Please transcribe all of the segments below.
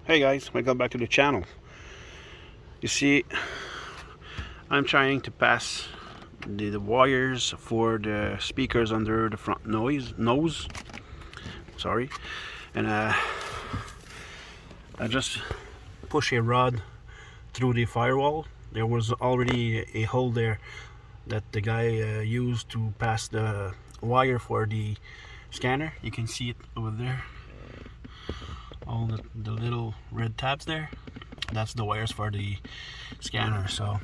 Hey guys, welcome back to the channel. You see, I'm trying to pass the wires for the speakers under the front nose. Sorry, and I just push a rod through the firewall. There was already a hole there that the guy used to pass the wire for the scanner. You can see it over there. All the little red tabs there, that's the wires for the scanner. So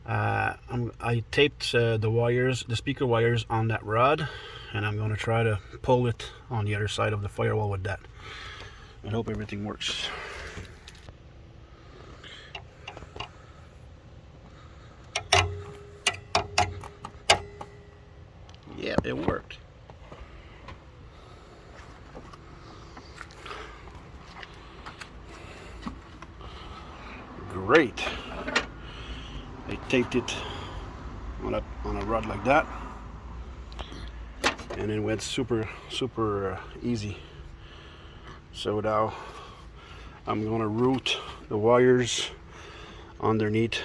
I taped the speaker wires on that rod, and I'm going to try to pull it on the other side of the firewall with that. I hope everything works. Yeah, it worked. Great. I taped it on a rod like that, and it went super easy. So now I'm gonna route the wires underneath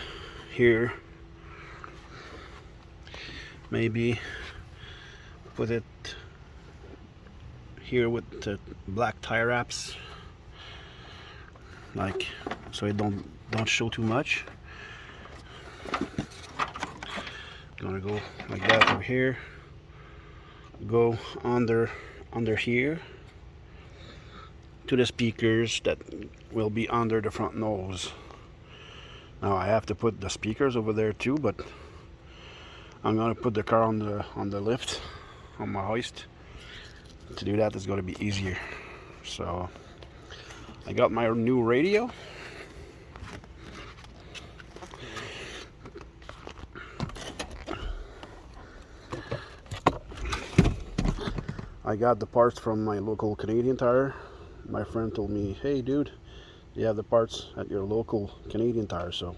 here. Maybe put it here with the black tie wraps, like so it don't show too much. Gonna go like that over here, go under here to the speakers that will be under the front nose. Now I have to put the speakers over there too, but I'm gonna put the car on the lift, on my hoist. To do that is gonna be easier. So I got my new radio. I got the parts from my local Canadian Tire. My friend told me, hey dude, you have the parts at your local Canadian Tire. So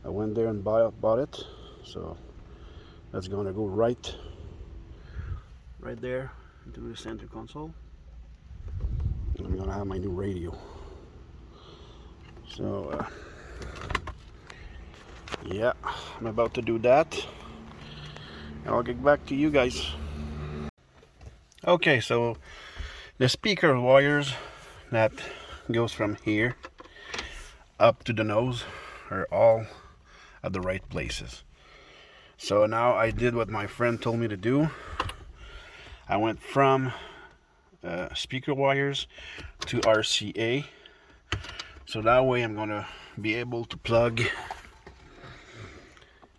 I went there and bought it. So that's gonna go right there into the center console. And I'm gonna have my new radio. So yeah, I'm about to do that. And I'll get back to you guys. Okay, so the speaker wires that goes from here up to the nose are all at the right places. So now I did what my friend told me to do. I went from speaker wires to RCA. So that way I'm gonna be able to plug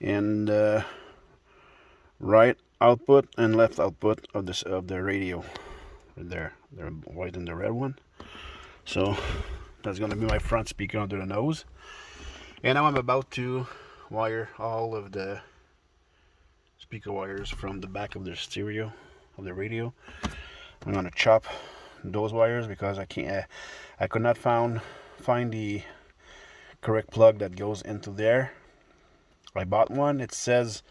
in the right output and left output of the radio. They're white and the red one. So that's gonna be my front speaker under the nose. And now I'm about to wire all of the speaker wires from the back of the stereo of the radio. I'm gonna chop those wires because I could not find the correct plug that goes into there. I bought one. It says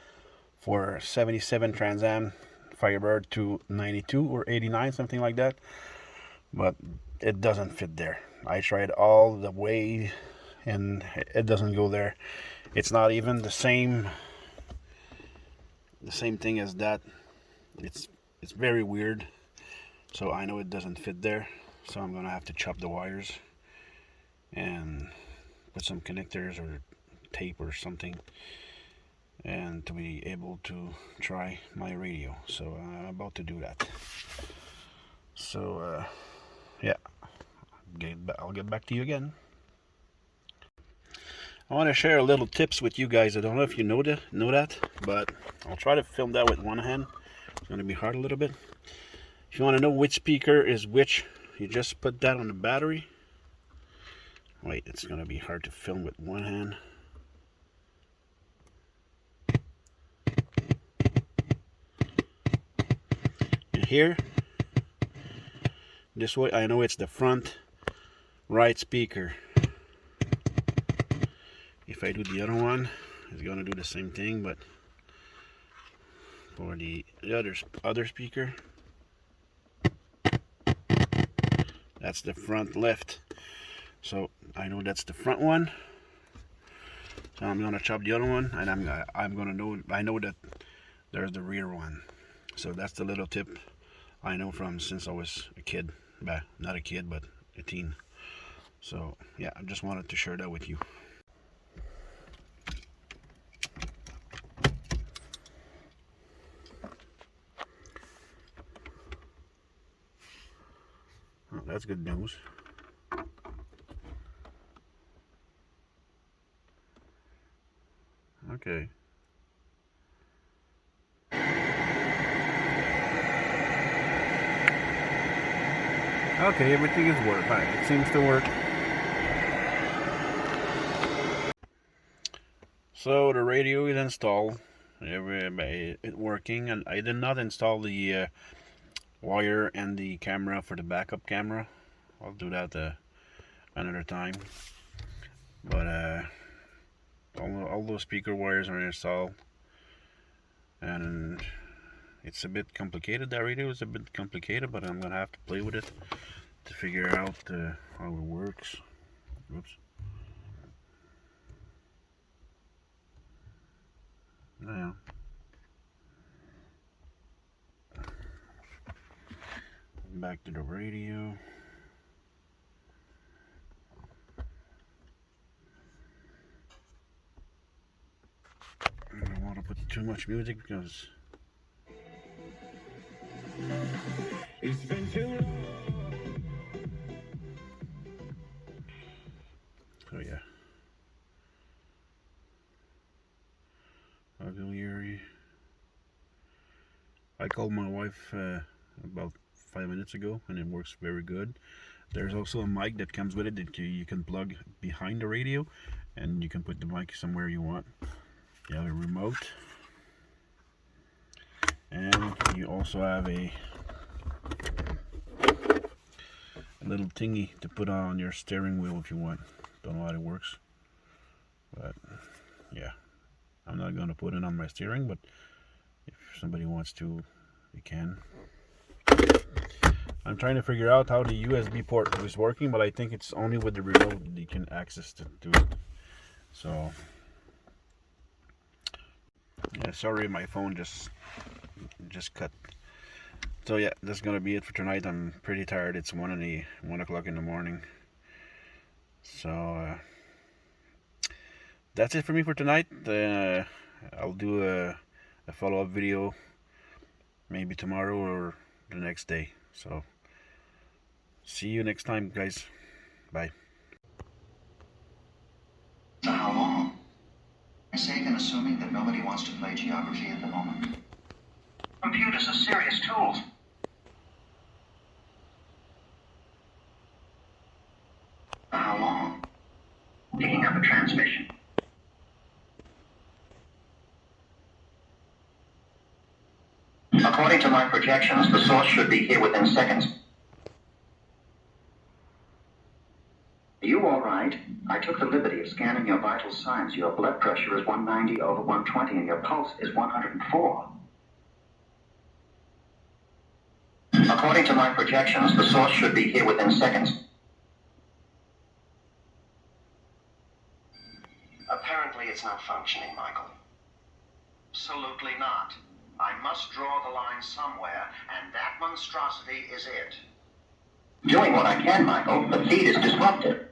for 77 Trans Am Firebird to 92 or 89, something like that, but it doesn't fit there. I tried all the way and it doesn't go there. It's not even the same thing as that. It's very weird. So I know it doesn't fit there, so I'm gonna have to chop the wires and put some connectors or tape or something, and to be able to try my radio. So I'm about to do that. So yeah, I'll get back to you again. I want to share a little tips with you guys. I don't know if you know that, but I'll try to film that with one hand. It's going to be hard a little bit. If you want to know which speaker is which, you just put that on the battery. Wait, it's going to be hard to film with one hand. And here, this way I know it's the front right speaker. If I do the other one, it's going to do the same thing, but for the other speaker, That's the front left. So I know that's the front one. So I'm gonna chop the other one, and I'm gonna know. I know that there's the rear one. So that's the little tip I know from since I was a kid. Bah, not a kid, but a teen. So yeah, I just wanted to share that with you. Oh, that's good news. Okay. Okay, everything is working. It seems to work. So the radio is installed. It working, and I did not install the wire and the camera for the backup camera. I'll do that another time. But all those speaker wires are installed, and it's a bit complicated. That radio is a bit complicated, but I'm gonna have to play with it to figure out how it works. Oops. Yeah. Back to the radio. I don't want to put too much music because it's been too long. Oh yeah. Auxiliary. I called my wife about 5 minutes ago, and it works very good. There's also a mic that comes with it that you can plug behind the radio, and you can put the mic somewhere you want. You have a remote, and you also have a little thingy to put on your steering wheel if you want. Don't know how it works, but yeah, I'm not gonna put it on my steering, but if somebody wants to, they can. I'm trying to figure out how the USB port is working, but I think it's only with the remote you can access to it. So yeah, sorry, my phone just cut. So yeah, that's gonna be it for tonight. I'm pretty tired. It's 1 o'clock in the morning. So that's it for me for tonight. I'll do a follow-up video maybe tomorrow or the next day. So see you next time, guys. Bye. So how long? Mistake in assuming that nobody wants to play geography at the moment. Computers are serious tools. For how long? Picking up a transmission. According to my projections, the source should be here within seconds. Are you all right? I took the liberty of scanning your vital signs. Your blood pressure is 190/120 and your pulse is 104. According to my projections, the source should be here within seconds. Apparently it's not functioning, Michael. Absolutely not. I must draw the line somewhere, and that monstrosity is it. Doing what I can, Michael. The feed is disrupted.